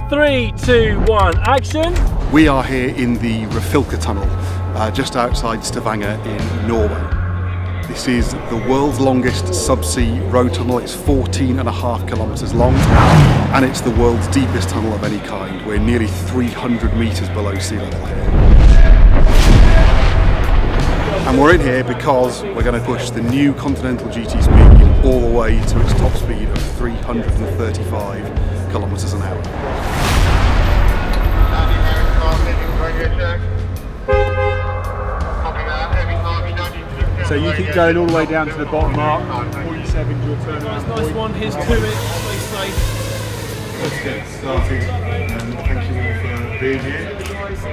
3, 2, 1, action! We are here in the Refilka tunnel, just outside Stavanger in Norway. This is the world's longest subsea road tunnel. It's 14.5 kilometres long, and it's the world's deepest tunnel of any kind. We're nearly 300 metres below sea level here. And we're in here because we're going to push the new Continental GT Speed all the way to its top speed of 335 kilometres an hour. So you keep going all the way down to the bottom mark, 47 your turn. Nice one, here's to it, stay safe. Let's get started, and thank you all for being here.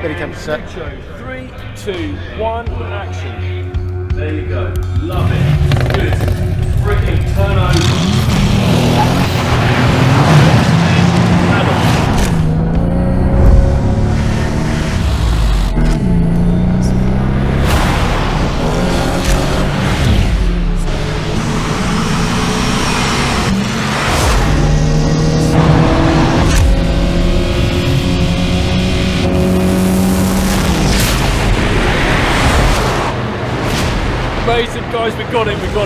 Ready, camera set. 3, 2, 1, action. There you go, love it, good. Freaking turn over. Amazing guys, we got it, 335.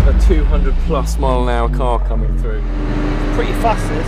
A 200+ mile an hour car coming through. Pretty fast this.